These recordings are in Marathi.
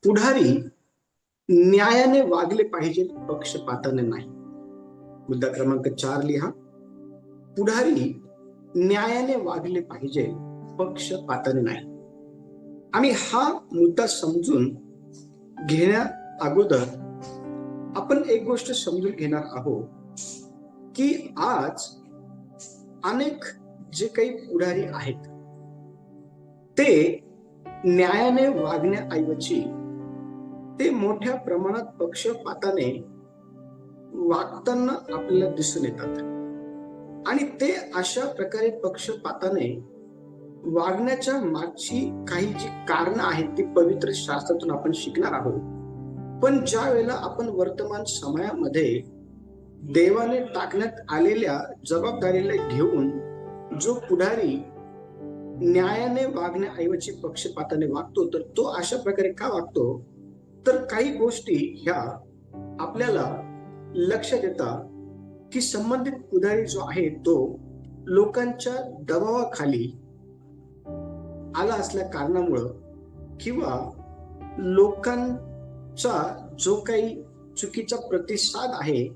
पुढारी न्यायाने वागले पाहिजे, पक्षपाताने नाही. मुद्दा क्रमांक 4 लिहा. पुढारी न्यायाने वागले पाहिजे, पक्षपाताने नाही. आणि हा मुद्दा समजून घेण्या अगोदर आपण एक गोष्ट समजून घेणार आहोत की आज अनेक जे काही पुढारी आहेत ते न्यायाने वागण्याऐवजी ते मोठ्या प्रमाणात पक्षपाताने वागताना आपल्याला दिसून येतात. आणि ते अशा प्रकारे पक्षपाताने वागण्याच्या मागची काही जी कारण आहेत ती पवित्र शास्त्रातून आपण शिकणार आहोत. पण ज्या वेळेला आपण वर्तमान समयामध्ये देवाने टाकण्यात आलेल्या जबाबदारीला घेऊन जो पुढारी न्यायाने वागण्याऐवजी पक्षपाताने वागतो, तर तो अशा प्रकारे का वागतो, तर काही गोष्टी ह्या आपल्याला लक्षात येतात की संबंधित पुढारी जो आहे तो लोकांच्या दबावाखाली आला असल्या कारणामुळं किंवा लोकांचा जो काही चुकीचा प्रतिसाद आहे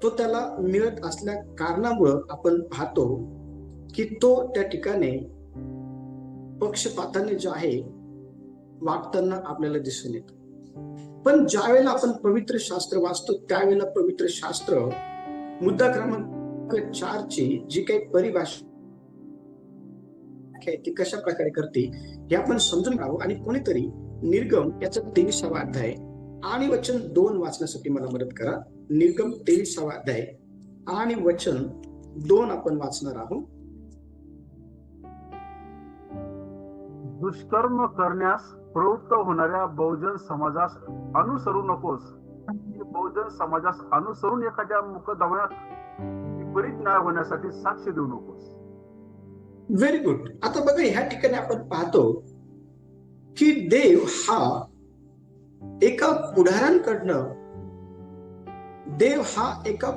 तो त्याला मिळत असल्या कारणामुळं आपण पाहतो की तो त्या ठिकाणी पक्षपाताने जे आहे वागताना आपल्याला दिसून येतं. पण ज्या वेळेला आपण पवित्र शास्त्र वाचतो त्यावेळेला पवित्र शास्त्र मुद्दा क्रमांक 4 ची जी काही परिभाषा ती कशा प्रकारे करते हे आपण समजून घ्यावं. आणि कोणीतरी निर्गम याचा 23वा अध्याय आणि वचन 2 वाचण्यासाठी मला मदत करा. निर्गम 23वा अध्याय आणि वचन 2 आपण वाचणार आहोत. दुष्कर्म करण्यास प्रवृत्त होणाऱ्या बहुजन समाजास अनुसरू नकोस. बहुजन समाजास अनुसरून एखाद्या मुकदम्यात विपरीत न्याय होण्यासाठी साक्ष देऊ नकोस. Very good. आता बघा, ह्या ठिकाणी आपण पाहतो की देव हा एका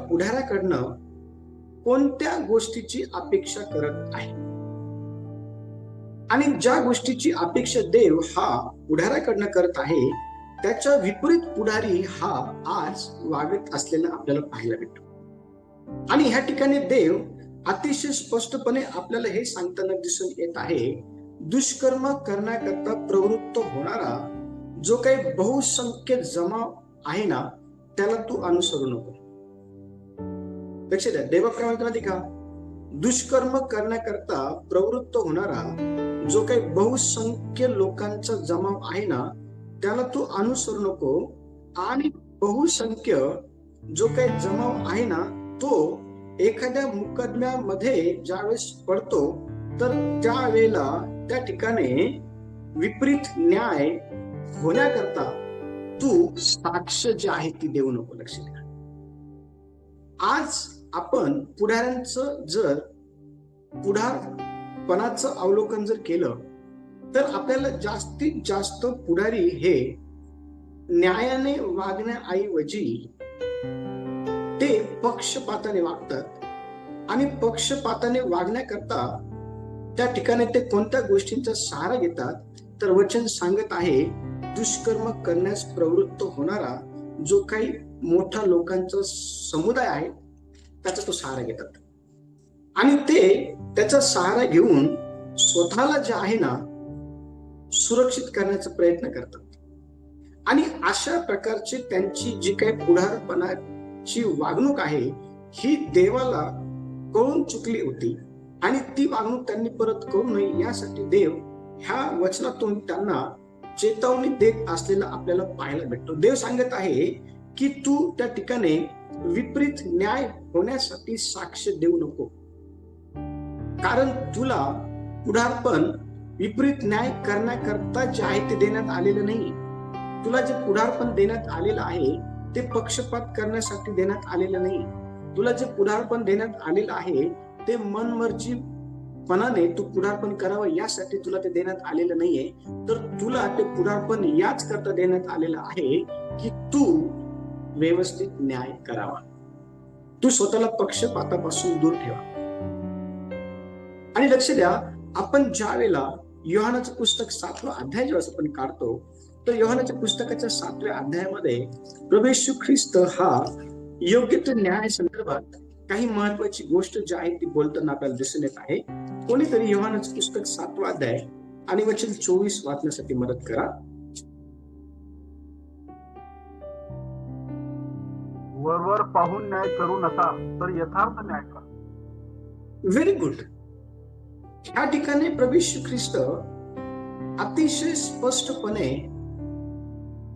पुढाऱ्याकडनं कोणत्या गोष्टीची अपेक्षा करत आहे. आणि ज्या गोष्टीची अपेक्षा देव हा पुढाऱ्याकडनं करत आहे त्याच्या विपरीत पुढारी हा आज वागत असलेला आपल्याला पाहायला भेटतो. आणि ह्या ठिकाणी देव अतिशय स्पष्टपणे आपल्याला हे सांगताना दिसून येत आहे, दुष्कर्म करण्याकरता प्रवृत्त होणारा जो काही बहुसंख्य जमाव आहे ना त्याला तू अनुसरू नको. लक्ष द्या, देवाप्रमाणे का दुष्कर्म करण्याकरता प्रवृत्त होणारा जो काही बहुसंख्य लोकांचा जमाव आहे ना त्याला तू अनुसरू नको. आणि बहुसंख्य जो काही जमाव आहे ना तो एखाद्या मुकदम्यामध्ये ज्यावेळेस पडतो तर त्यावेळेला त्या ठिकाणी विपरीत न्याय होण्याकरता तू साक्ष जी आहे ती देऊ नको. लक्ष द्या, आज आपण पुढाऱ्यांचं जर पुढारपणाचं अवलोकन जर केलं तर आपल्याला जास्तीत जास्त पुढारी हे न्यायाने वागण्याऐवजी ते पक्षपाताने वागतात. आणि पक्षपाताने वागण्याकरता त्या ठिकाणी ते कोणत्या गोष्टींचा सहारा घेतात, तर वचन सांगत आहे दुष्कर्म करण्यास प्रवृत्त होणारा जो काही मोठा लोकांचा समुदाय आहे त्याचा तो सहारा घेतात. आणि ते त्याचा सहारा घेऊन स्वतःला जे आहे ना सुरक्षित करण्याचा प्रयत्न करतात. आणि अशा प्रकारची त्यांची जी काही पुढारपणाची वागणूक आहे ही देवाला कळून चुकली होती. आणि ती वागणूक त्यांनी परत करू नये यासाठी देव ह्या वचनातून त्यांना चेतावणी देत असलेला आपल्याला पाहायला भेटतो. देव सांगत आहे की तू त्या ठिकाणी विपरीत न्याय होण्यासाठी साक्ष देऊ नको, कारण तुला पुढारपण विपरीत न्याय करण्याकरता जे आहे ते देण्यात आलेलं नाही. तुला जे पुढारपण देण्यात आलेलं आहे ते पक्षपात करण्यासाठी देण्यात आलेलं नाही. तुला जे पुढारपण देण्यात आलेलं आहे ते मनमर्जीपणाने तू पुढारपण करावं यासाठी तुला ते देण्यात आलेलं नाहीये. तर तुला ते पुढारपण याच करता देण्यात आलेलं आहे की तू व्यवस्थित न्याय करावा, तू स्वतःला पक्षपातापासून दूर ठेवा. आणि लक्ष द्या, आपण ज्या वेळेला योहानाचं पुस्तक 7वा अध्याय जेव्हा आपण काढतो तर योहानाच्या पुस्तकाच्या 7व्या अध्यायामध्ये प्रभू येशू ख्रिस्त हा योग्य ते न्याय संदर्भात काही महत्वाची गोष्ट जी आहे ती बोलताना आपल्याला दिसून येत आहे. कोणीतरी योहानाचं पुस्तक 7वा अध्याय आणि वचन 24 वाचण्यासाठी मदत करा. वरवर पाहून न्याय करू नका, तर यथार्थ न्याय करा. Very good. ह्या ठिकाणी प्रभू येशू ख्रिस्त अतिशय स्पष्टपणे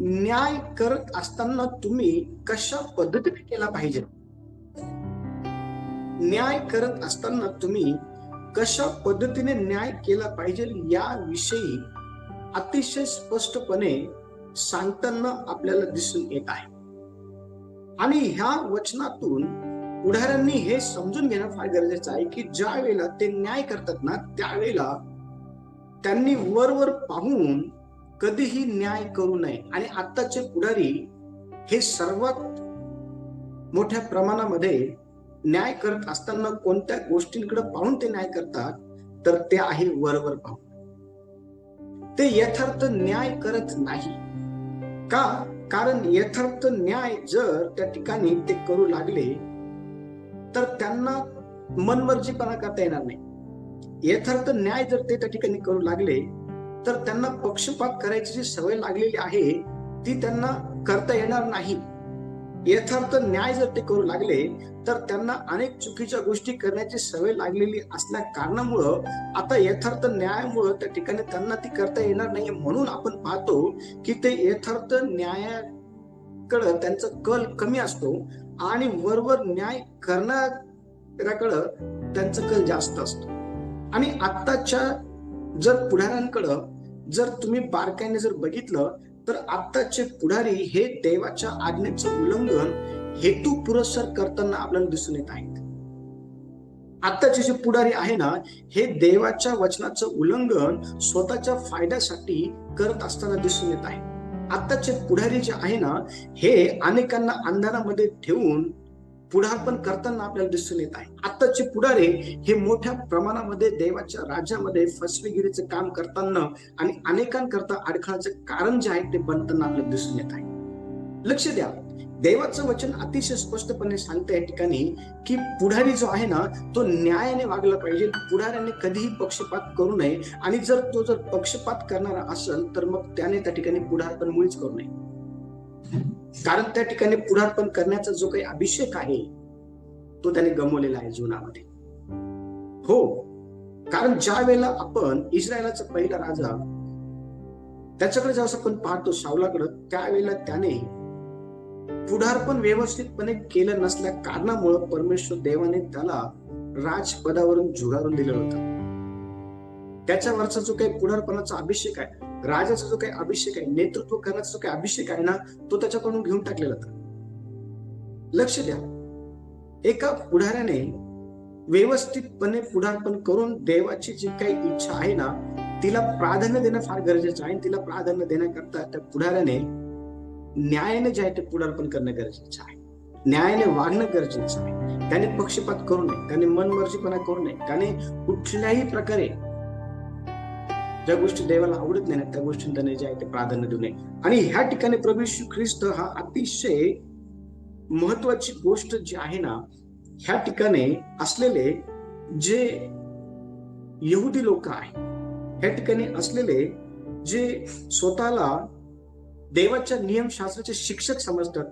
न्याय करत असताना तुम्ही कशा पद्धतीने केला पाहिजे, न्याय करत असताना तुम्ही कशा पद्धतीने न्याय केला पाहिजे याविषयी अतिशय स्पष्टपणे सांगताना आपल्याला दिसून येत आहे. आणि ह्या वचनातून पुढाऱ्यांनी हे समजून घेणं फार गरजेचं आहे की ज्या वेळेला ते न्याय करतात ना त्यावेळेला त्यांनी वरवर पाहून कधीही न्याय करू नये. आणि आत्ताचे पुढारी हे सर्वात मोठ्या प्रमाणामध्ये न्याय करत असताना कोणत्या गोष्टींकडे पाहून ते न्याय करतात तर ते आहे वरवर पाहून. ते यथार्थ न्याय करत नाही. का? कारण यथार्थ न्याय जर त्या ठिकाणी ते करू लागले तर त्यांना मनमर्जीपणा करता येणार नाही. यथार्थ न्याय जर ते त्या ठिकाणी करू लागले तर त्यांना पक्षपात करायची जी सवय लागलेली आहे ती त्यांना करता येणार नाही. यथार्थ न्याय जर ते करू लागले तर त्यांना अनेक चुकीच्या गोष्टी करण्याची सवय लागलेली असल्या कारणामुळं आता यथार्थ न्यायामुळं त्या ठिकाणी त्यांना ती करता येणार नाही. म्हणून आपण पाहतो की ते यथार्थ न्यायाकडं त्यांचा कल कमी असतो आणि वरवर न्याय करणाऱ्याकडं त्यांचा कल जास्त असतो. आणि आत्ताच्या जर पुढाऱ्यांकडं जर तुम्ही बारकाईने जर बघितलं तर आत्ताचे पुढारी हे देवाच्या आज्ञेचं उल्लंघन हेतू पुरस्सर करताना आपल्याला दिसून येत आहेत. आत्ताचे जे पुढारी आहे ना हे देवाच्या वचनाचं उल्लंघन स्वतःच्या फायद्यासाठी करत असताना दिसून येत आहे. आत्ताचे पुढारी जे आहे ना हे अनेकांना अंधारामध्ये ठेवून पुढारपण करताना आपल्याला दिसून येत आहे. आत्ताचे पुढारी हे मोठ्या प्रमाणामध्ये देवाच्या राज्यामध्ये फसवेगिरीचं काम करताना आणि अनेकांकरता अडखळाचं कारण जे आहे ते बनताना आपल्याला दिसून येत आहे. लक्ष द्या, देवाचं वचन अतिशय स्पष्टपणे सांगतं या ठिकाणी की पुढारी जो आहे ना तो न्यायाने वागला पाहिजे. पुढाऱ्याने कधीही पक्षपात करू नये आणि जर पक्षपात करणारा असेल तर मग त्याने त्या ठिकाणी पुढारपण मुळीच करू नये. कारण त्या ठिकाणी पुढारपण करण्याचा जो काही अभिषेक आहे तो त्याने गमावलेला आहे जीवनामध्ये. हो, कारण ज्या वेळेला आपण इस्रायलाचा पहिला राजा त्याच्याकडे जेव्हा आपण पाहतो शाऊलाकडे त्यावेळेला त्याने पुढारपण व्यवस्थितपणे केलं नसल्या कारणामुळे परमेश्वर देवाने त्याला राजपदावरून झुगारून दिलं होतं. त्याच्यावरचा जो काही पुढारपणाचा अभिषेक आहे, राजाचा जो काही अभिषेक आहे, नेतृत्व करण्याचा जो काही अभिषेक आहे ना तो त्याच्याकडून घेऊन टाकलेला होता. लक्ष द्या, एका पुढाऱ्याने व्यवस्थितपणे पुढारपण करून देवाची जी काही इच्छा आहे ना तिला प्राधान्य देणं फार गरजेचं आहे. तिला प्राधान्य देण्याकरता त्या पुढाऱ्याने न्यायाने जे आहे ते पुढारपण करणं गरजेचं आहे. न्यायाने वागणं गरजेचं आहे. त्याने पक्षपात करू नये, त्याने मनमर्जीपणा करू नये, त्याने कुठल्याही प्रकारे ज्या गोष्टी देवाला आवडत नाही त्या गोष्टी त्याने जे आहे ते प्राधान्य देऊ नये. आणि ह्या ठिकाणी प्रभू येशू ख्रिस्त हा अतिशय महत्वाची गोष्ट जी आहे ना ह्या ठिकाणी असलेले जे यहुदी लोक आहेत, ह्या ठिकाणी असलेले जे स्वतःला देवाच्या नियमशास्त्राचे शिक्षक समजतात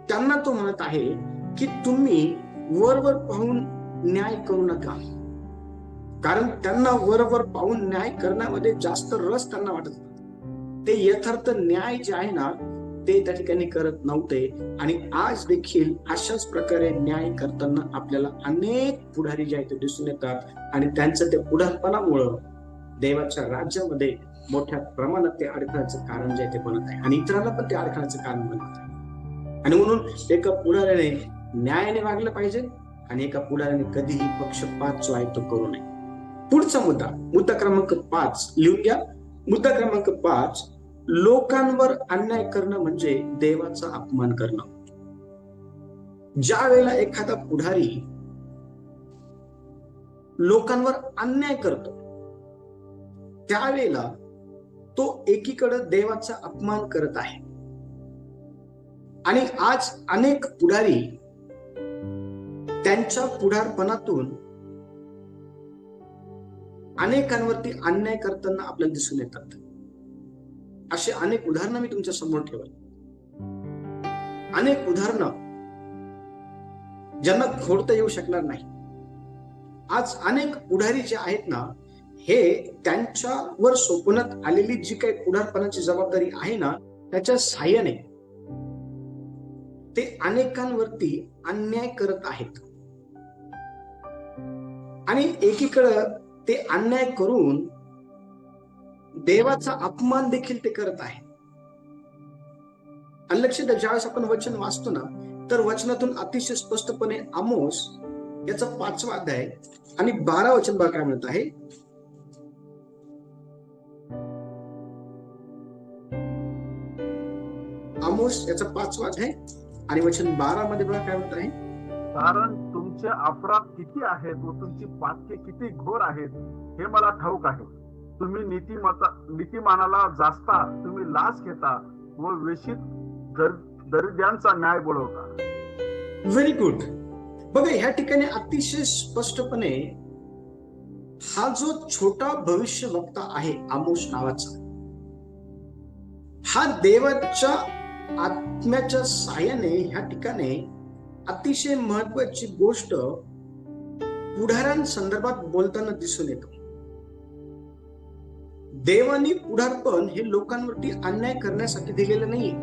त्यांना तो म्हणत आहे की तुम्ही वरवर पाहून न्याय करू नका. कारण त्यांना वरवर पाहून न्याय करण्यामध्ये जास्त रस त्यांना वाटत होता. ते यथार्थ न्याय जे आहे ना ते त्या ठिकाणी करत नव्हते. आणि आज देखील अशाच प्रकारे न्याय करताना आपल्याला अनेक पुढारी जे आहेत ते दिसून येतात आणि त्यांचं त्या पुढारपणामुळं देवाच्या राज्यामध्ये मोठ्या प्रमाणात ते अडखळाचं कारण जे आहे ते बनत आहे आणि इतरांना पण ते अडखळाचं कारण बनत आहे. आणि म्हणून एका पुढाऱ्याने न्यायाने वागलं पाहिजे आणि एका पुढाऱ्याने कधीही पक्षपात जो आहे तो करू नये. पुढचा मुद्दा क्रमांक 5 लिहून घ्या. मुद्दा क्रमांक 5, लोकांवर अन्याय करणं म्हणजे देवाचा अपमान करणं. ज्या वेळेला एखादा पुढारी लोकांवर अन्याय करतो त्यावेळेला तो एकीकडे देवाचा अपमान करत आहे आणि आज अनेक पुढारी त्यांच्या पुढारपणातून अनेकांवरती अन्याय करताना आपल्याला दिसून येतात. असे अनेक उदाहरणं मी तुमच्या समोर ठेवली. अनेक उदाहरणं ज्यांना खोडता येऊ शकणार नाही. आज अनेक पुढारी जे आहेत ना, हे त्यांच्यावर सोपवण्यात आलेली जी काही पुढारपणाची जबाबदारी आहे ना, त्याच्या साहाय्याने ते अनेकांवरती अन्याय करत आहेत आणि एकीकडे ते अन्याय करून देवाचा अपमान देखील ते करत आहे. आणि लक्ष द्या, ज्यावेळेस आपण वचन वाचतो ना, तर वचनातून अतिशय स्पष्टपणे आमोस याचा 5वा अध्याय आणि 12 वचन बघा काय म्हणत आहे. आमोस याचा 5वा अध्याय आणि वचन 12 मध्ये बघा काय म्हणत आहे. कारण तुमचे अपराध किती आहेत व तुमची पातके किती घोर आहेत हे मला ठाऊक आहे. तुम्ही नीतिमानाला जास्ता, तुम्ही लाच घेता व वेशीत दरिद्रांचा न्याय बोलवता. Very good. बघा, ह्या ठिकाणी अतिशय स्पष्टपणे हा जो छोटा भविष्य वक्ता आहे आमोस नावाचा, हा देवाच्या आत्म्याच्या साहाय्याने ह्या ठिकाणी अतिशय महत्वाची गोष्ट पुढाऱ्यांसंदर्भात बोलताना दिसून येतो. देवानी पुढारपण हे लोकांवरती अन्याय करण्यासाठी दिलेलं नाहीये.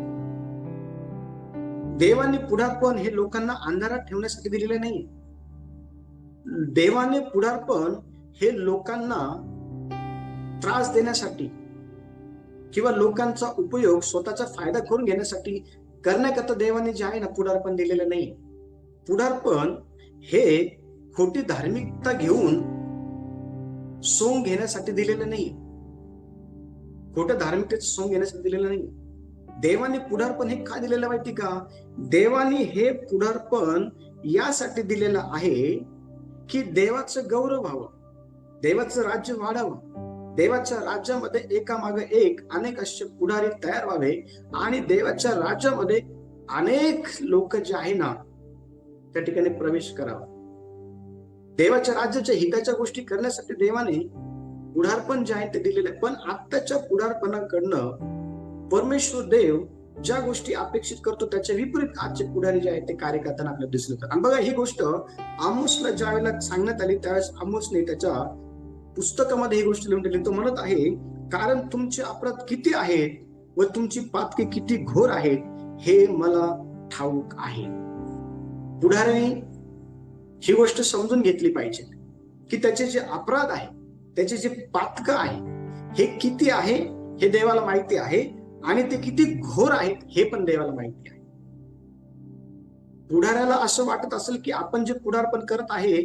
देवाने पुढारपण हे लोकांना अंधारात ठेवण्यासाठी दिलेलं नाहीये. देवाने पुढारपण हे लोकांना त्रास देण्यासाठी किंवा लोकांचा उपयोग स्वतःचा फायदा करून घेण्यासाठी करण्याकरता देवाने जे आहे ना पुढारपण दिलेलं नाही. पुढारपण हे खोटी धार्मिकता घेऊन सोंग घेण्यासाठी दिलेलं नाही. खोट्या धार्मिकतेचं सोंग घेण्यासाठी दिलेलं नाही. देवाने पुढारपण हे का दिलेलं माहिती का? देवाने हे पुढारपण यासाठी दिलेलं आहे की देवाचं गौरव व्हावं, देवाचं राज्य वाढावं, देवाच्या राज्यामध्ये एकामागे एक अनेक असे पुढारी तयार व्हावे आणि देवाच्या राज्यामध्ये अनेक लोक जे आहे ना त्या ठिकाणी प्रवेश करावा. देवाच्या राज्याच्या हिताच्या गोष्टी करण्यासाठी देवाने पुढारपण जे आहे ते दिलेलं आहे. पण आत्ताच्या पुढारपणाकडनं परमेश्वर देव ज्या गोष्टी अपेक्षित करतो त्याच्या विपरीत आजचे पुढारी जे आहेत ते कार्य करताना आपल्याला दिसून येतात. आणि बघा, ही गोष्ट आमोसला ज्या वेळेला सांगण्यात आली त्यावेळेस आमोसने त्याच्या पुस्तकामध्ये ही गोष्ट लिहून दिली. तो म्हणत आहे, कारण तुमचे अपराध किती आहेत व तुमची पातके किती घोर आहेत हे मला ठाऊक आहे. पुढाऱ्याने ही गोष्ट समजून घेतली पाहिजे की त्याचे जे अपराध आहे, त्याचे जे पातक आहे हे किती आहे हे देवाला माहिती आहे आणि ते किती घोर आहेत हे पण देवाला माहिती आहे. पुढाऱ्याला असं वाटत असेल की आपण जे पुढारपण करत आहे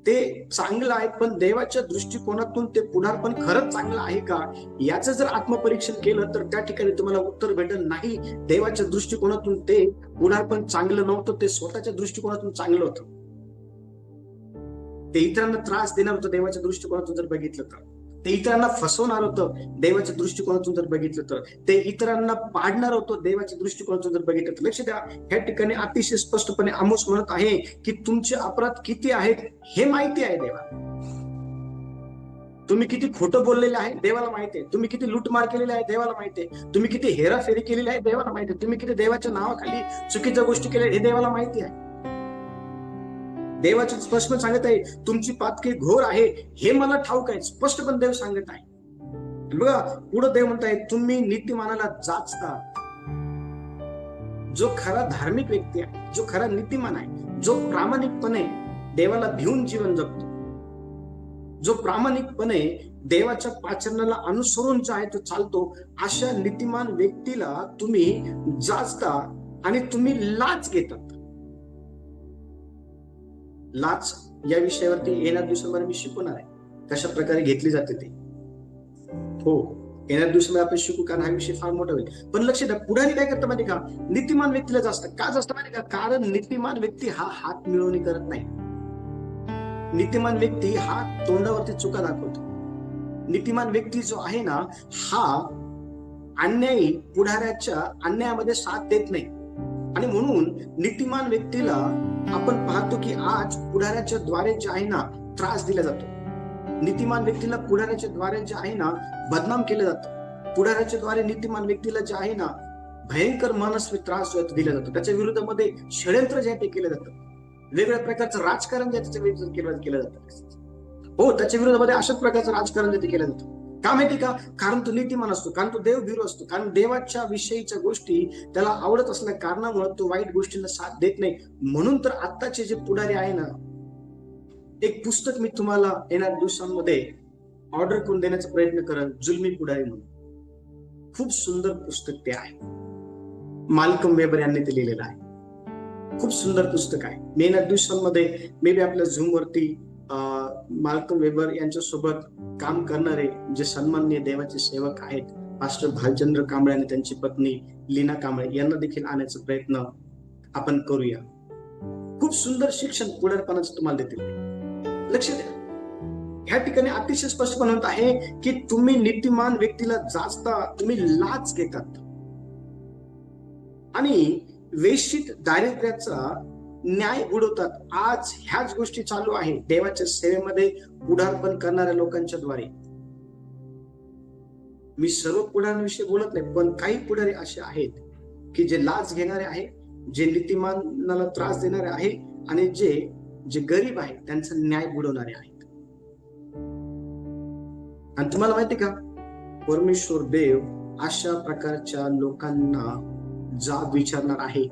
ते चांगलं आहे, पण देवाच्या दृष्टिकोनातून ते पुढारपण खरंच चांगलं आहे का याचं जर आत्मपरीक्षण केलं तर त्या ठिकाणी तुम्हाला उत्तर भेटेल नाही. देवाच्या दृष्टिकोनातून ते पुढारपण चांगलं नव्हतं, ते स्वतःच्या दृष्टिकोनातून चांगलं होतं. ते इतरांना त्रास देणार होतं देवाच्या दृष्टिकोनातून जर बघितलं तर, ते इतरांना फसवणार होतं देवाच्या दृष्टिकोनातून जर बघितलं तर, ते इतरांना पाडणार होतं देवाच्या दृष्टिकोनातून जर बघितलं तर. लक्ष द्या, ह्या ठिकाणी अतिशय स्पष्टपणे आमोस म्हणत आहे की तुमचे अपराध किती आहेत हे माहिती आहे देवाला. तुम्ही किती खोटं बोललेले आहे देवाला माहिती आहे. तुम्ही किती लूटमार केलेली आहे देवाला माहिती आहे. तुम्ही किती हेराफेरी केलेली आहे देवाला माहिती आहे. तुम्ही किती देवाच्या नावाखाली चुकीच्या गोष्टी केल्या हे देवाला माहिती आहे. देवाचे स्पष्ट सांगत आहे तुमची पातकी घोर आहे हे मला ठाऊक आहे. स्पष्टपणे देव सांगत आहे. बघा, पुढे देव म्हणत आहे तुम्ही नीतिमानाला जाचता. जो खरा धार्मिक व्यक्ती आहे, जो खरा नीतिमान आहे, जो प्रामाणिकपणे देवाला भिवून जीवन जगतो, जो प्रामाणिकपणे देवाच्या पाचरणाला अनुसरून जो आहे तो चालतो, अशा नीतिमान व्यक्तीला तुम्ही जाचता आणि तुम्ही लाच घेतात. लाच या विषयावरती येणाऱ्या दिवसामध्ये मी शिकवणार आहे कशा प्रकारे घेतली जाते ते. हो, येणाऱ्या दिवसामध्ये आपण शिकू, कारण हा विषय फार मोठा होईल. पण लक्ष द्या, पुढारी काय करतं माहिती का? नीतिमान व्यक्तीला जास्त का जास्त माहिती का? कारण नीतिमान व्यक्ती हा हात मिळवणी करत नाही. नीतिमान व्यक्ती हा तोंडावरती चुका दाखवतो. नीतिमान व्यक्ती जो आहे ना, हा अन्यायी पुढाऱ्याच्या अन्यायामध्ये साथ देत नाही. आणि म्हणून नीतिमान व्यक्तीला आपण पाहतो की आज पुढाऱ्याच्या द्वारे जे आहे ना त्रास दिला जातो. नीतिमान व्यक्तीला पुढाऱ्याच्या द्वारे जे आहे ना बदनाम केलं जातं. पुढाऱ्याच्या द्वारे नीतिमान व्यक्तीला जे आहे ना भयंकर मनस्वी त्रास जो दिला जातो. त्याच्या विरोधामध्ये षडयंत्र जे आहे ते केलं जातं. वेगवेगळ्या प्रकारचं राजकारण जे त्याच्या विरोधात केलं जातं. हो, त्याच्या विरोधामध्ये अशाच प्रकारचं राजकारण जे ते केलं जातं. का माहिती का? कारण तो नीतिमान असतो, कारण तो देवभीरू असतो, कारण देवाच्या विषयीच्या गोष्टी त्याला आवडत असल्या कारणामुळे तो वाईट गोष्टींना साथ देत नाही. म्हणून तर आत्ताचे जे पुढारी आहे ना, एक पुस्तक मी तुम्हाला येणाऱ्या दिवसांमध्ये ऑर्डर करून देण्याचा प्रयत्न करेन, जुलमी पुढारी म्हणून. खूप सुंदर पुस्तक ते आहे. माल्कम वेबर यांनी ते लिहिलेलं आहे. खूप सुंदर पुस्तक आहे. मी येणाऱ्या दिवसांमध्ये मे बी आपल्या झूम वरती माल्कम वेबर यांच्यासोबत काम करणारे जे सन्माननीय देवाचे सेवक आहेत, पास्टर भालचंद्र कांबळे आणि त्यांची पत्नी लीना कांबळे यांना देखील आणण्याचा प्रयत्न आपण करूया. खूप सुंदर शिक्षण पुढारपणाचं तुम्हाला देतील. लक्ष द्या, ह्या ठिकाणी अतिशय स्पष्टपणे म्हणत आहे की तुम्ही नीतिमान व्यक्तीला जाचता, तुम्ही लाच घेतात आणि वेश्वित दारिद्र्याचा न्याय बुडवतात. आज ह्याच गोष्टी चालू आहे देवाच्या सेवेमध्ये पुढारपण करणाऱ्या लोकांच्या द्वारे. मी सर्व पुढाऱ्यांविषयी बोलत नाही, पण काही पुढारी असे आहेत की जे लाच घेणारे आहे, जे नीतिमानाला त्रास देणारे आहे आणि जे गरीब आहे त्यांचा न्याय बुडवणारे आहेत. आणि तुम्हाला माहिती का, परमेश्वर देव अशा प्रकारच्या लोकांना जाब विचारणार आहे.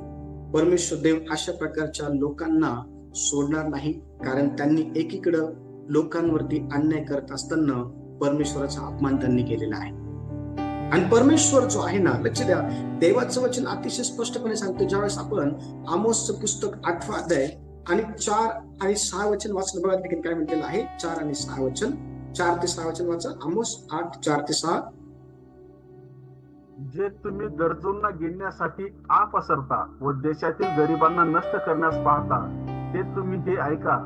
परमेश्वर देव अशा प्रकारच्या लोकांना सोडणार नाही, कारण त्यांनी एकीकडं लोकांवरती अन्याय करत असताना परमेश्वराचा अपमान त्यांनी केलेला आहे. आणि परमेश्वर जो आहे ना, लक्ष द्या, देवाचं वचन अतिशय स्पष्टपणे सांगतो. ज्यावेळेस आपण आमोसचं पुस्तक 8 अध्याय आणि 4 आणि 6 वचन वाचलं, बघा देखील काय म्हटलेलं आहे. 4 आणि 6 वचन, 4 ते 6 वचन वाचा. आमोस 8, 4 ते 6. जे तुम्ही गरजूंना गिळण्यासाठी आ पसरता व देशातील गरिबांना नष्ट करण्यास पाहता, ते तुम्ही हे ऐका.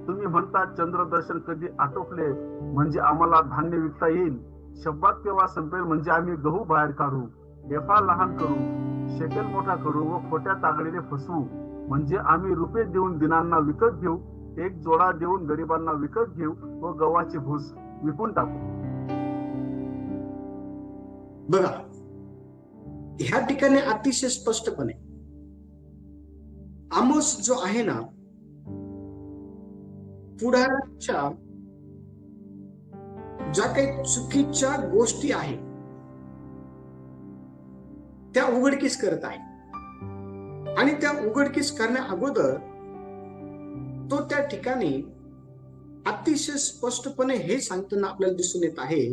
तुम्ही म्हणता चंद्रदर्शन कधी आटोपले म्हणजे आम्हाला धान्य विकता येईल. शब्दात केव्हा संपेल म्हणजे आम्ही गहू बाहेर काढू, एफा लहान करू, शेकेल मोठा करू व खोट्या तागडीने फसवू. म्हणजे आम्ही रुपये देऊन दिनांना विकत घेऊ, एक जोडा देऊन गरिबांना विकत घेऊ व गव्हाची भूस विकून टाकू. बघा, ह्या ठिकाणी अतिशय स्पष्टपणे आमोस जो आहे ना, पुढाऱ्याच्या ज्या काही चुकीच्या गोष्टी आहेत त्या उघडकीस करत आहे. आणि त्या उघडकीस करण्या अगोदर तो त्या ठिकाणी अतिशय स्पष्टपणे हे सांगताना आपल्याला दिसून येत आहे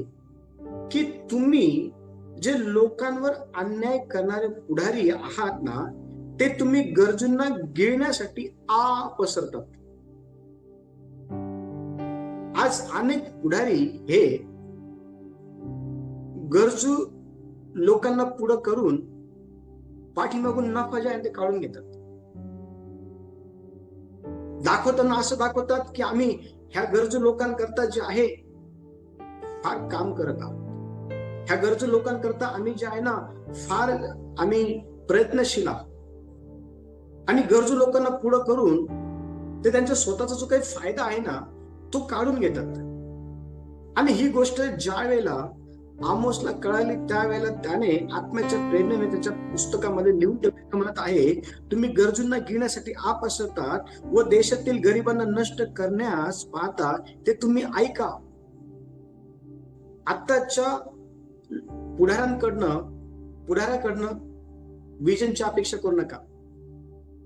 की तुम्ही जे लोकांवर अन्याय करणारे पुढारी आहात ना, ते तुम्ही गरजूंना गिळण्यासाठी आ पसरतात. आज अनेक पुढारी हे गरजू लोकांना पुढं करून पाठीमागून नफा जे आहे ते काढून घेतात. दाखवताना असं दाखवतात की आम्ही ह्या गरजू लोकांकरता जे आहे फार काम करत आहोत, ह्या गरजू लोकांकरता आम्ही जे आहे ना फार आम्ही प्रयत्नशील आहोत. आणि गरजू लोकांना पुढं करून ते त्यांच्या स्वतःचा जो काही फायदा आहे ना तो काढून घेतात. आणि ही गोष्ट ज्या वेळेला आमोसला कळाली त्यावेळेला त्याने आत्म्याच्या प्रेरणेने त्याच्या पुस्तकामध्ये लिहून ठेवलं, म्हणत आहे तुम्ही गरजूंना गिळण्यासाठी आ पसरतात व देशातील गरिबांना नष्ट करण्यास पाहता, ते तुम्ही ऐका. आत्ताच्या पुढाऱ्याकडनं विजनची अपेक्षा करू नका.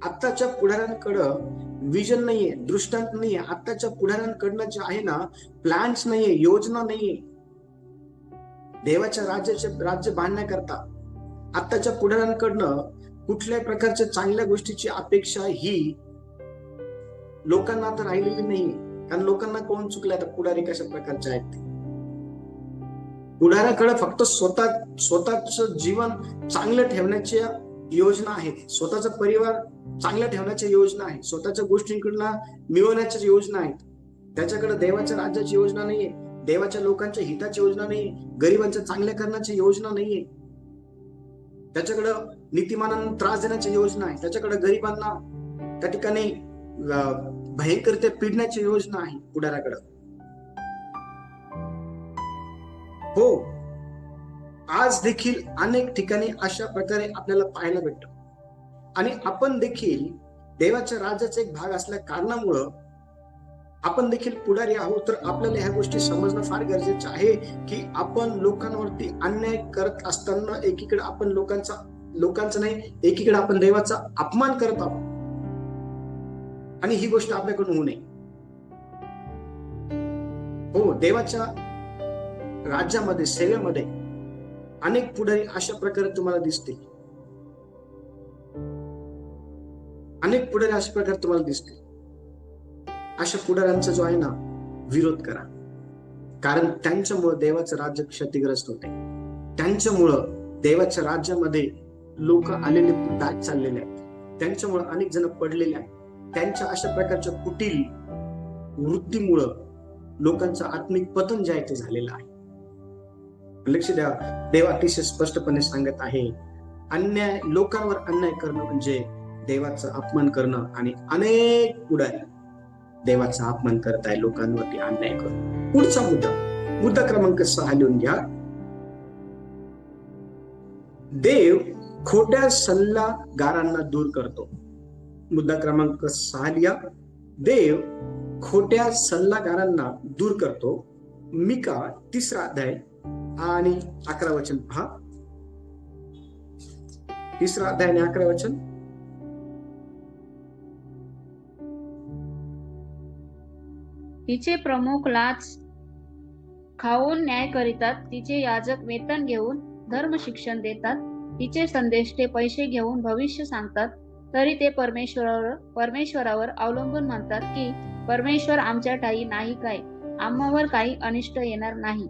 आत्ताच्या पुढाऱ्यांकडं विजन नाहीये, दृष्टांत नाहीये. आत्ताच्या पुढाऱ्यांकडनं जे आहे ना प्लॅन्स नाहीये, योजना नाहीये देवाच्या राज्य बांधण्याकरता. आत्ताच्या पुढाऱ्यांकडनं कुठल्याही प्रकारच्या चांगल्या गोष्टीची अपेक्षा ही लोकांना आता राहिलेली नाहीये. कारण लोकांना कोण चुकले आता पुढारी कशा प्रकारचे आहेत. पुढाऱ्याकडे फक्त स्वतःच जीवन चांगलं ठेवण्याच्या योजना आहेत, स्वतःचा परिवार चांगला ठेवण्याच्या योजना आहेत, स्वतःच्या गोष्टींकडनं मिळवण्याच्या योजना आहेत. त्याच्याकडे देवाच्या राज्याची योजना नाहीये. देवाच्या लोकांच्या हिताची योजना नाही, गरिबांच्या चांगल्या करण्याची योजना नाहीये. त्याच्याकडं नीतिमानांना त्रास देण्याची योजना आहे, त्याच्याकडे गरिबांना त्या ठिकाणी भयंकर पिडण्याची योजना आहे पुढाऱ्याकडं. हो, आज देखील अनेक ठिकाणी अशा प्रकारे आपल्याला पाहायला भेटतं. आणि आपण देखील देवाच्या राज्याचा एक भाग असल्या कारणामुळं आपण देखील पुढारी आहोत. तर आपल्याला ह्या गोष्टी समजणं फार गरजेचं आहे की आपण लोकांवरती अन्याय करत असताना एकीकडे आपण लोकांचा नाही, एकीकडे आपण देवाचा अपमान करत आहोत. आणि ही गोष्ट आपल्याकडून होऊ नये. हो, देवाच्या राज्यामध्ये, सेवेमध्ये अनेक पुढारी अशा प्रकारे तुम्हाला दिसतील. अनेक पुढारी अशा प्रकारे तुम्हाला दिसतील. अशा पुढाऱ्यांचा जो आहे ना, विरोध करा. कारण त्यांच्यामुळे देवाचं राज्य क्षतिग्रस्त होते. त्यांच्यामुळं देवाच्या राज्यामध्ये लोक आलेले दाट चाललेले आहेत. त्यांच्यामुळे अनेक जण पडलेले आहेत. त्यांच्या अशा प्रकारच्या कुटील वृत्तीमुळं लोकांचं आत्मिक पतन जे आहे ते झालेलं आहे. लक्ष द्या, देव अतिशय स्पष्टपणे सांगत आहे, लोकांवर अन्याय करणं म्हणजे देवाचा अपमान करणं. आणि अनेक पुढारी देवाचा अपमान करत आहे, लोकांवरती अन्याय करून. पुढचा मुद्दा क्रमांक 6 लिहून घ्या. देव खोट्या सल्लागारांना दूर करतो. मुद्दा क्रमांक 6 लिहा. देव खोट्या सल्लागारांना दूर करतो. मिका 3 अध्याय आणि 11 वचन पहा. 3 अध्याय आणि 11 वचन. तिचे प्रमुख लाच खाऊन न्याय करीतात. तिचे याजक वेतन घेऊन धर्म शिक्षण देतात. तिचे संदेष्टे पैसे घेऊन भविष्य सांगतात. तरी ते परमेश्वरावर अवलंबून म्हणतात की परमेश्वर आमच्या ठायी नाही काय, आम्हावर काही अनिष्ट येणार नाही.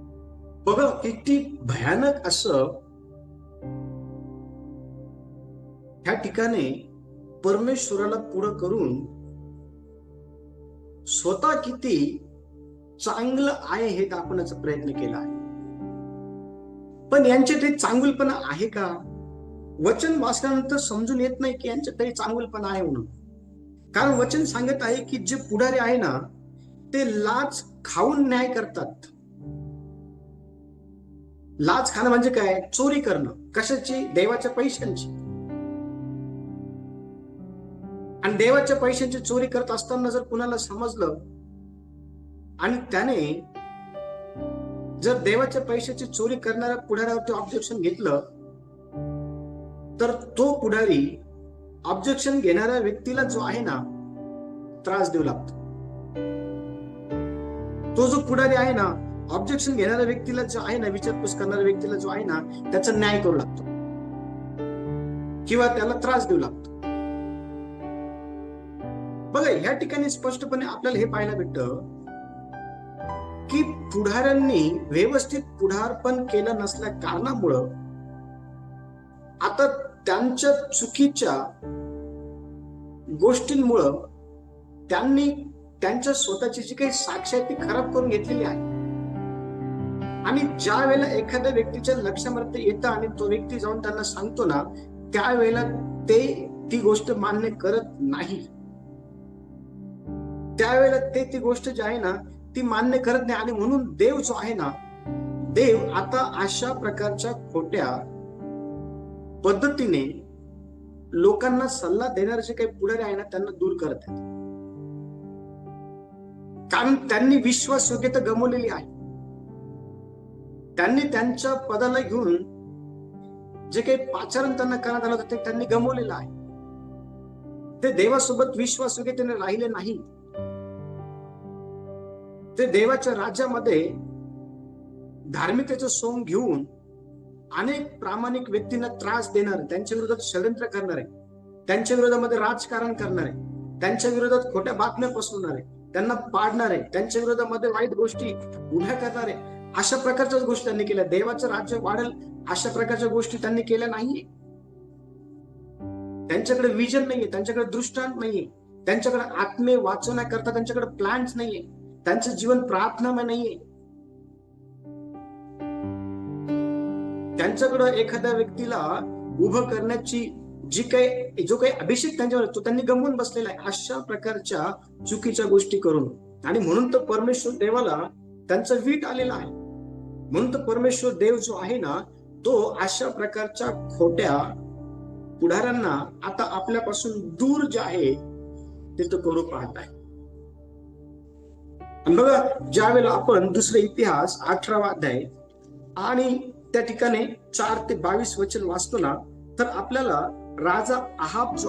बघा, किती भयानक असं ह्या ठिकाणी परमेश्वराला पुढं करून स्वतः किती चांगलं आहे हे दाखवण्याचा प्रयत्न केला आहे. पण यांच्यात ते चांगुलपणा आहे का? वचन वाचल्यानंतर समजून येत नाही की यांच्यात तरी चांगुलपणा आहे म्हणून. कारण वचन सांगत आहे की जे पुढारी आहे ना, ते लाच खाऊन न्याय करतात. लाच खाणं म्हणजे काय? चोरी करणं. कशाची? देवाच्या पैशांची. आणि देवाच्या पैशांची चोरी करत असताना जर कुणाला समजलं आणि त्याने जर देवाच्या पैशाची चोरी करणाऱ्या पुढाऱ्यावरती ऑब्जेक्शन घेतलं, तर तो पुढारी ऑब्जेक्शन घेणाऱ्या व्यक्तीला जो आहे ना, त्रास देऊ लागतो. तो जो पुढारी आहे ना, ऑब्जेक्शन घेणाऱ्या व्यक्तीला जो आहे ना, विचारपूस करणाऱ्या व्यक्तीला जो आहे ना, त्याचा न्याय करू लागतो किंवा त्याला त्रास देऊ लागतो. बघा, ह्या ठिकाणी स्पष्टपणे आपल्याला हे पाहायला भेटतं की पुढाऱ्यांनी व्यवस्थित पुढारपण केलं नसल्या कारणामुळं आता त्यांच्या चुकीच्या गोष्टींमुळं त्यांनी त्यांच्या स्वतःची जी काही साक्ष आहे ती खराब करून घेतलेली आहे. आणि ज्या वेळेला एखाद्या व्यक्तीच्या लक्षामध्ये येतं आणि तो व्यक्ती जाऊन त्यांना सांगतो ना, त्यावेळेला ते ती गोष्ट मान्य करत नाही. त्यावेळेला ते ती गोष्ट जी आहे ना, ती मान्य करत नाही. आणि म्हणून देव जो आहे ना, देव आता अशा प्रकारच्या खोट्या पद्धतीने लोकांना सल्ला देणारे जे काही पुढारी आहे ना, त्यांना दूर करत आहेत. कारण त्यांनी विश्वासयोग्यता गमावलेली आहे. त्यांनी त्यांच्या पदाला घेऊन जे काही पाचारण त्यांना करण्यात आलं होतं ते त्यांनी गमावलेलं आहे. ते देवासोबत विश्वासयोग्यतेने राहिले नाही. ते देवाच्या राज्यामध्ये धार्मिकतेचं सोंग घेऊन अनेक प्रामाणिक व्यक्तींना त्रास देणार, त्यांच्या विरोधात षडयंत्र करणारे, त्यांच्या विरोधामध्ये राजकारण करणारे, त्यांच्या विरोधात खोट्या बातम्या पसरवणारे, त्यांना पाडणारे, त्यांच्या विरोधामध्ये वाईट गोष्टी उभ्या करणारे, अशा प्रकारच्या गोष्टी त्यांनी केल्या. देवाचं राज्य वाढेल अशा प्रकारच्या गोष्टी त्यांनी केल्या नाहीये. त्यांच्याकडे विजन नाहीये, त्यांच्याकडे दृष्टांत नाहीये, त्यांच्याकडे आत्मे वाचवण्याकरता त्यांच्याकडे प्लॅन्स नाहीये, त्यांचं जीवन प्रार्थनामय नाहीये. त्यांच्याकडं एखाद्या व्यक्तीला उभं करण्याची जो काही अभिषेक त्यांच्यावर तो त्यांनी गमवून बसलेला आहे अशा प्रकारच्या चुकीच्या गोष्टी करून. आणि म्हणून तर परमेश्वर देवाला त्यांचा वीट आलेला आहे. म्हणून तर परमेश्वर देव जो आहे ना तो अशा प्रकारच्या खोट्या पुढाऱ्यांना आता आपल्यापासून दूर जे आहे ते तो करू पाहत आहे. आणि बघा, ज्या वेळेला आपण दुसरे इतिहास 18वा अध्याय आणि त्या ठिकाणी 4 ते 22 वचन वाचतो ना, तर आपल्याला राजा आहाब जो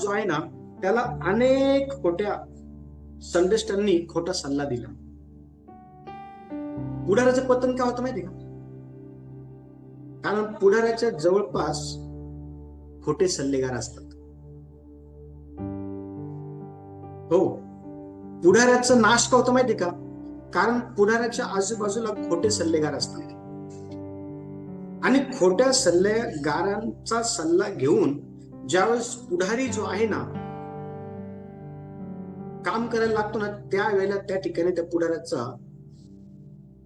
आहे ना त्याला अनेक खोट्या संदेष्टांनी खोटा सल्ला दिला. पुढाऱ्याचं पतन काय होतं माहिती का? कारण पुढाऱ्याच्या जवळपास खोटे सल्लेगार असतात. हो, पुढाऱ्याचा नाश का होतं माहिती का? कारण पुढाऱ्याच्या आजूबाजूला खोटे सल्लेगार असतात. आणि खोट्या सल्लेगारांचा सल्ला घेऊन ज्यावेळेस पुढारी जो आहे ना काम करायला लागतो ना, त्यावेळेला त्या ठिकाणी त्या पुढाऱ्याचा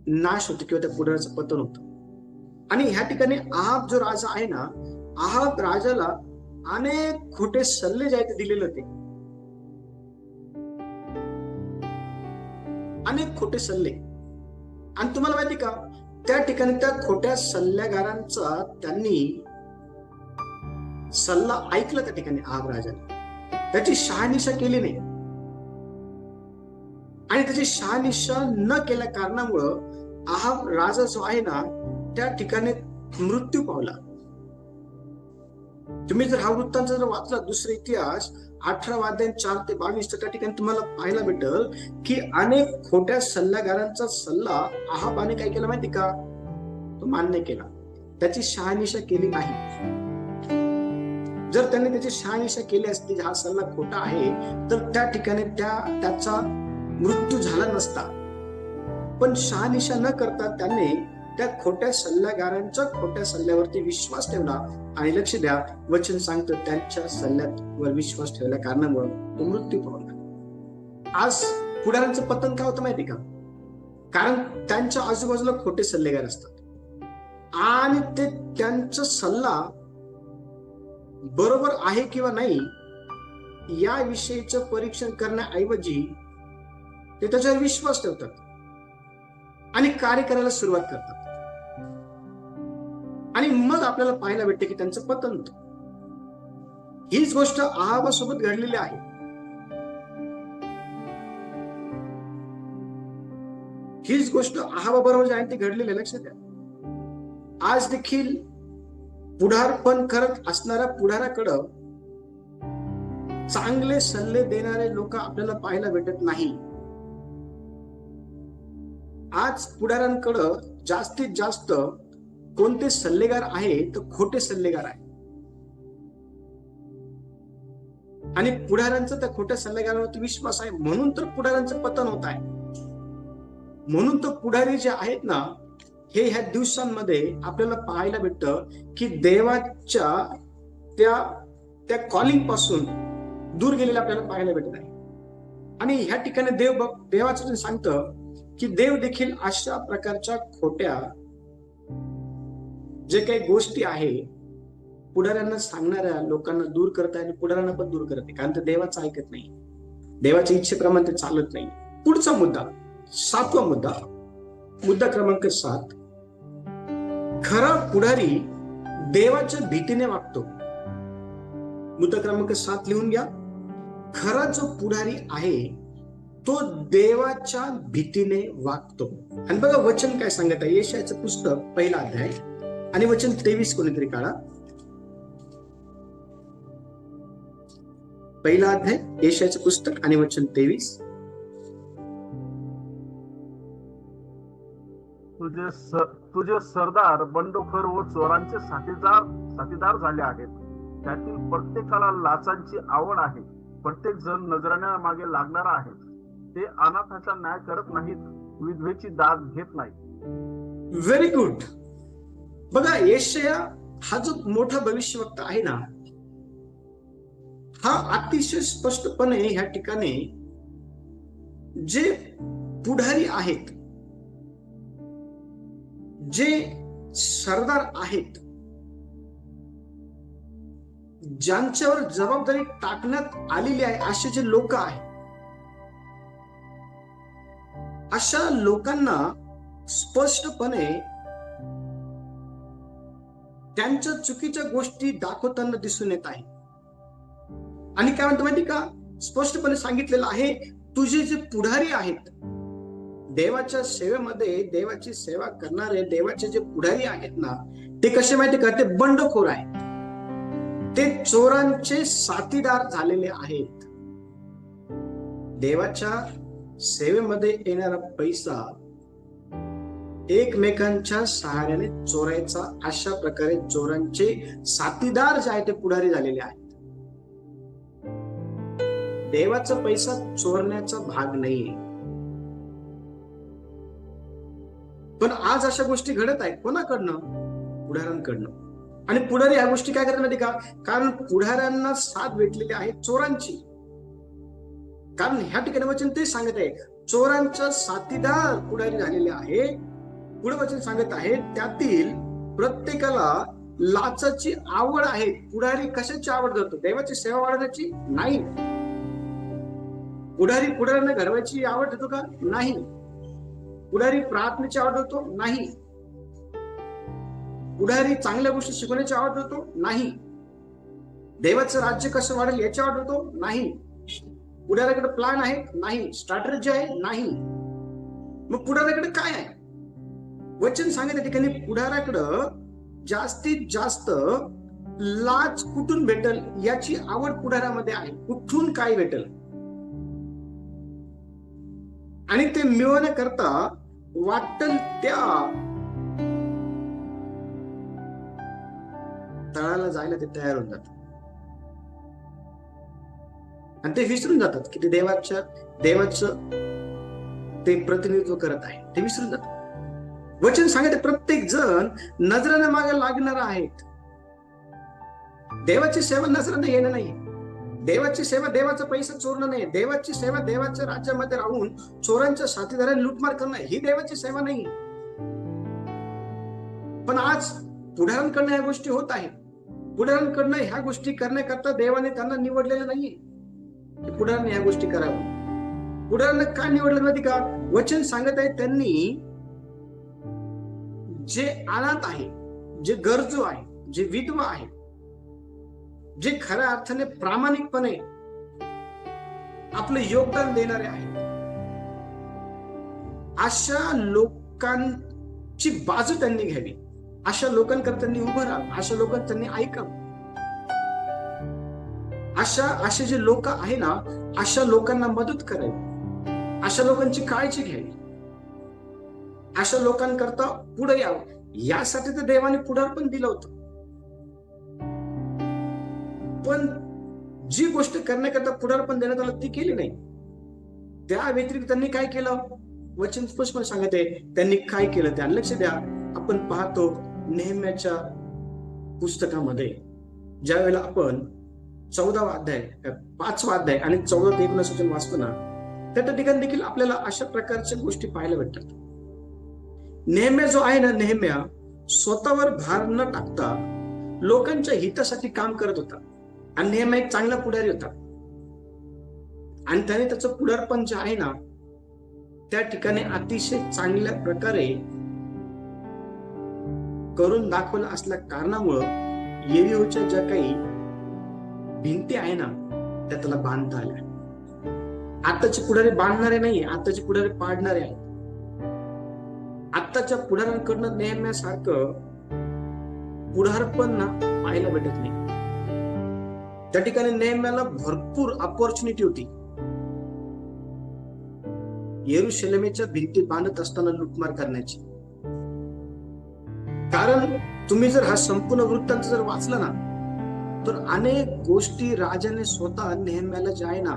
नाश होतो किंवा त्या पुढाऱ्याचं पतन होतं. आणि ह्या ठिकाणी आहाब जो राजा आहे ना, आहाब राजाला अनेक खोटे सल्ले जे आहेत ते दिलेले होते. अनेक खोटे सल्ले. आणि तुम्हाला माहिती का, त्या ठिकाणी त्या खोट्या सल्लेगारांचा त्यांनी सल्ला ऐकला. त्या ठिकाणी आहाब राजाने त्याची शहानिशा केली नाही. आणि त्याची शहानिशा न केल्या कारणामुळं आहाब राजा जो आहे ना त्या ठिकाणी मृत्यू पावला. तुम्ही जर हा वृत्तांत जर वाचला दुसरा इतिहास 18वा अध्याय 4 ते 22 तर त्या ठिकाणी तुम्हाला पाहायला भेटल की अनेक खोट्या सल्लागारांचा सल्ला आहाबाने काय केला माहिती का? तो मान्य केला. त्याची शहानिशा केली नाही. जर त्यांनी त्याची शहानिशा केली असती, हा सल्ला खोटा आहे, तर त्या ठिकाणी त्याचा मृत्यू झाला नसता. पण शहानिशा न करता त्यांनी त्या खोट्या सल्लागारांच्या खोट्या सल्ल्यावरती विश्वास ठेवला. आणि लक्ष द्या, वचन सांगतं त्यांच्या सल्ल्यावर विश्वास ठेवल्या कारणामुळे तो मृत्यू पावला. आज पुढाऱ्यांचं पतन काय होतं माहिती का? कारण त्यांच्या आजूबाजूला खोटे सल्लेगार असतात आणि ते त्यांचा सल्ला बरोबर आहे किंवा नाही या विषयीचं परीक्षण करण्याऐवजी ते त्याच्यावर विश्वास ठेवतात आणि कार्य करायला सुरुवात करतात. आणि मग आपल्याला पाहायला भेटते की त्यांचं पतन होतं. हीच गोष्ट आहाबासोबत घडलेली आहे. हीच गोष्ट आहाबाबरोबर जी आहे ती घडलेली आहे. लक्षात द्या, आज देखील पुढारपण करत असणाऱ्या पुढाऱ्याकडं चांगले सल्ले देणारे लोक आपल्याला पाहायला भेटत नाही. आज पुढाऱ्यांकडं जास्तीत जास्त कोणते सल्लेगार आहे तर खोटे सल्लेगार आहे. आणि पुढाऱ्यांचा त्या खोट्या सल्लेगारांवरती विश्वास आहे, म्हणून तर पुढाऱ्यांचं पतन होत आहे. म्हणून तर पुढारी जे आहेत ना हे ह्या दिवसांमध्ये आपल्याला पाहायला भेटतं की देवाच्या त्या कॉलिंग पासून दूर गेलेले आपल्याला पाहायला भेटत आहे. आणि ह्या ठिकाणी देवाचं सांगतं की देव देखील अशा प्रकारच्या खोट्या जे काही गोष्टी आहे पुढाऱ्यांना सांगणाऱ्या लोकांना दूर करत आहे आणि पुढाऱ्यांना पण दूर करत आहे. कारण ते देवाचं ऐकत नाही, देवाच्या इच्छेप्रमाणे ते चालत नाही. पुढचा मुद्दा, 7वा मुद्दा क्रमांक 7, खरा पुढारी देवाच्या भीतीने वागतो. मुद्दा क्रमांक 7 लिहून घ्या. खरा जो पुढारी आहे तो देवाच्या भीतीने वागतो. आणि बघा वचन काय सांगत आहे, यशायाचं पुस्तक 1 अध्याय आणि वचन 23 कोणीतरी काढा. 1 अध्याय यशायाचं पुस्तक आणि वचन 23. तुझे सरदार बंडखोर व चोरांचे साथीदार झाले आहेत. त्यातील प्रत्येकाला लाचांची आवड आहे. प्रत्येक जण नजराण्या मागे लागणारा आहे. ते अनाथाचा न्याय करत नाहीत, विधवेची दाद घेत नाही. Very good. बघा, यशाया हा जो मोठा भविष्यवक्ता आहे ना, हा अतिशय स्पष्टपणे ह्या ठिकाणी जे पुढारी आहेत जे सरदार आहेत, ज्यांच्यावर जबाबदारी टाकण्यात आलेली आहे, असे जे लोक आहेत, अशा लोकांना स्पष्टपणे त्यांच्या चुकीच्या गोष्टी दाखवताना दिसून येत आहे. आणि काय म्हणतो माहिती का, स्पष्टपणे सांगितलेलं आहे, तुझे जे पुढारी आहेत देवाच्या सेवेमध्ये, देवाची सेवा करणारे देवाचे जे पुढारी आहेत ना, ते कसे माहिती का, ते बंडखोर आहेत, ते चोरांचे साथीदार झालेले आहेत. देवाच्या सेवेमध्ये येणारा पैसा एकमेकांच्या सहाऱ्याने चोरायचा, अशा प्रकारे चोरांचे साथीदार जे आहेत ते पुढारी झालेले आहेत. देवाचा पैसा चोरण्याचा भाग नाहीये. पण आज अशा गोष्टी घडत आहेत. कोणाकडनं? पुढाऱ्यांकडनं. आणि पुढारी ह्या गोष्टी काय करतात माहिती का, कारण पुढाऱ्यांना साथ भेटलेली आहे चोरांची. कारण ह्या ठिकाणी वचन ते सांगत आहे, चोरांचा साथीदार पुढारी झालेले आहे. पुढे वचन सांगत आहे, त्यातील प्रत्येकाला लाचाची आवड आहे. पुढारी कशाची आवड करतो? देवाची सेवा वाढवण्याची नाही. पुढारी पुढाऱ्यांना घडवायची आवड होतो का? नाही. पुढारी प्रार्थनेची आवड होतो? नाही. पुढारी चांगल्या गोष्टी शिकवण्याची आवड होतो? नाही. देवाचं राज्य कसं वाढेल याची आवड होतो? नाही. पुढाऱ्याकडे प्लॅन आहे? नाही. स्ट्रॅटेजी आहे? नाही. मग पुढाऱ्याकडे काय आहे? वचन सांगितल्या ठिकाणी पुढाऱ्याकडं जास्तीत जास्त लाच कुठून भेटल याची आवड पुढाऱ्यामध्ये आहे. कुठून काय भेटल आणि ते मिळवण्याकरता वाटल त्या तळाला जायला ते तयार होऊन जातात. आणि ते विसरून जातात की ते देवाचं ते प्रतिनिधित्व करत आहे. ते विसरून जातात. वचन सांगितले, प्रत्येक जण नजरेने मागे लागणार आहेत. देवाची सेवा नजरेने येणं नाही. देवाची सेवा देवाचा पैसा चोरणं नाही. देवाची सेवा देवाच्या राज्यामध्ये राहून चोरांच्या साथीदारांनी लुटमार करणं, ही देवाची सेवा नाही. पण आज पुढाऱ्यांकडनं ह्या गोष्टी होत आहेत. पुढाऱ्यांकडनं ह्या गोष्टी करण्याकरता देवाने त्यांना निवडलेलं नाहीये की पुढाऱ्यांनी ह्या गोष्टी कराव्या. पुढाऱ्यांना काय निवडलं माहिती का? वचन सांगत आहे, त्यांनी जे अनाथ आहे, जे गरजू आहे, जे विधवा आहे, जे खऱ्या अर्थाने प्रामाणिकपणे आपलं योगदान देणारे आहेत, अशा लोकांची बाजू त्यांनी घ्यावी. अशा लोकांकरता त्यांनी उभं राहावं. अशा लोकांना त्यांनी ऐकावं. असे जे लोक आहे ना, अशा लोकांना मदत करावी. अशा लोकांची काळजी घ्यावी. अशा लोकांकरता पुढे यावं. यासाठी तर देवाने पुढारपण दिलं होतं. पण जी गोष्ट करण्याकरता पुढारपण देण्यात आलं ती केली नाही. त्या व्यतिरिक्त त्यांनी काय केलं? वचन स्पष्टपणे सांगत आहे त्यांनी काय केलं. त्या लक्ष द्या. आपण पाहतो नेहम्याच्या पुस्तकामध्ये ज्या वेळेला आपण 14वा अध्याय, 5वा अध्याय आणि 14 ते 19 वचन वाचतो ना, त्या ठिकाणी देखील आपल्याला अशा प्रकारच्या गोष्टी पाहायला भेटतात. नेहम्या जो आहे ना, नेहम्या स्वतःवर भार न टाकता लोकांच्या हितासाठी काम करत होता. आणि नेहम्या एक चांगला पुढारी होता. आणि त्याने त्याचं पुढारपण जे आहे ना, त्या ठिकाणी अतिशय चांगल्या प्रकारे करून दाखवलं असल्या कारणामुळं येरिहोच्या ज्या काही भिंती आहे ना, त्या त्याला बांधता आल्या. आताचे पुढारी बांधणारे नाहीये, आताचे पुढारी पाडणारे आहेत. आताच्या पुढाऱ्यांकडनं नेहम्यासारखं पुढारपण ना पाहायला भेटत नाही. त्या ठिकाणी नेहम्याला भरपूर अपॉर्च्युनिटी होती. येरुशलेमेच्या भिंती बांधत असताना लुटमार करण्याची. कारण तुम्ही जर हा संपूर्ण वृत्तांत जर वाचला ना, तर अनेक गोष्टी राजाने स्वतः नेहम्याला जे आहे ना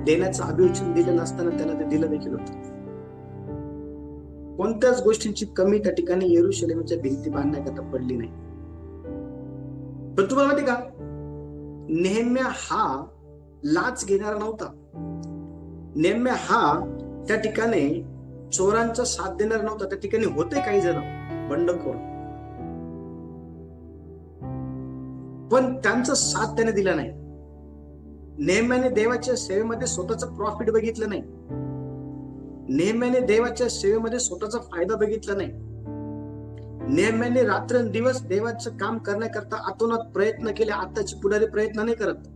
देण्याचं अभिवचन दिलेलं असताना त्याला ते दिलं देखील होतं. कोणत्याच गोष्टींची कमी त्या ठिकाणी येरुशलेमेच्या भिंती बांधण्याकरता पडली नाही. पण तुम्हाला माहिती का, नेहम्या हा लाच घेणारा नव्हता. नेहम्या हा त्या ठिकाणी चोरांचा साथ देणार नव्हता. त्या ठिकाणी होते काही जण, बंडखोर, पण त्यांचा साथ त्याने दिला नाही. नेहम्याने देवाच्या सेवेमध्ये स्वतःचं प्रॉफिट बघितलं नाही. नेहम्याने देवाच्या सेवेमध्ये स्वतःचा फायदा बघितला नाही. नेहम्याने रात्रंदिवस देवाचं काम करण्याकरता आतोनात प्रयत्न केले. आत्ताचे पुढारी प्रयत्न नाही करत,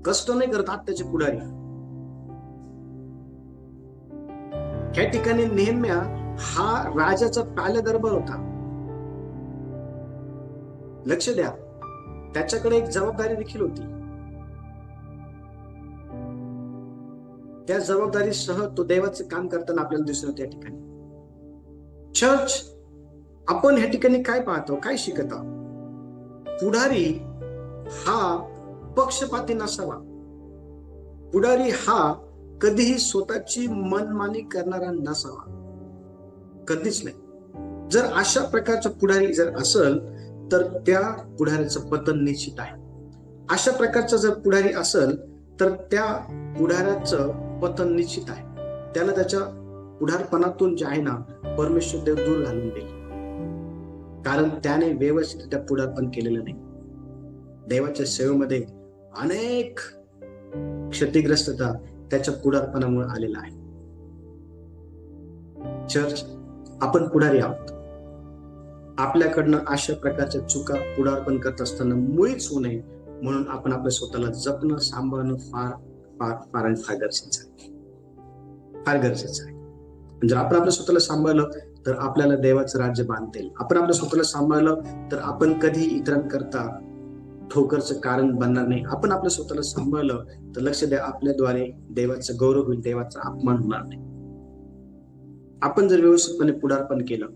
कष्ट नाही करत आत्ताचे पुढारी. ह्या ठिकाणी नेहम्या हा राजाचा पाल्या दरबार होता. लक्ष द्या, त्याच्याकडे एक जबाबदारी देखील होती. त्या जबाबदारीसह तो देवाचं काम करताना आपल्याला दिसून येतो. या ठिकाणी चर्च, आपण ह्या ठिकाणी काय पाहतो, काय शिकत आहोत? पुढारी हा पक्षपाती नसावा. पुढारी हा कधीही स्वतःची मनमानी करणारा नसावा, कधीच नाही. जर अशा प्रकारचा पुढारी जर असेल तर त्या पुढाऱ्याचं पतन निश्चित आहे. अशा प्रकारचा जर पुढारी असेल तर त्या पुढाऱ्याचं पतन निश्चित आहे. त्याला त्याच्या पुढारपणातून जे आहे ना, परमेश्वर देव दूर घालून देईल, कारण त्याने व्यवस्थित त्या पुढारपण केलेलं नाही. देवाच्या सेवेमध्ये अनेक क्षतिग्रस्तता त्याच्या पुढारपणामुळे आलेला आहे. चर्च, आपण पुढारी आहोत. आपल्याकडनं अशा प्रकारच्या चुका पुढारपण करत असताना मुळीच होऊ नये म्हणून आपण आपल्या स्वतःला जपणं, सांभाळणं फार फार फार आणि फार गरजेचं आहे. फार गरजेचं आहे. जर आपण आपल्या स्वतःला सांभाळलं तर आपल्याला देवाचं राज्य बांधता येईल. आपण आपल्या स्वतःला सांभाळलं तर आपण कधी इतरांकरता ठोकरचं कारण बनणार नाही. आपण आपल्या स्वतःला सांभाळलं तर लक्ष द्या, आपल्याद्वारे देवाचं गौरव होईल, देवाचा अपमान होणार नाही. आपण जर व्यवस्थितपणे पुढारपण केलं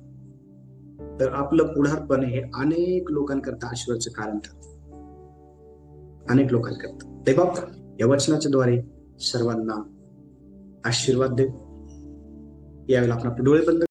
तर आपलं पुढारपण हे अनेक लोकांकरता आशीर्वादाचं कारण ठरतं. अनेक लोकांकरता. देवबाप या वचनाच्या द्वारे सर्वांना आशीर्वाद देव. यावेळेला आपण आपले डोळे बंद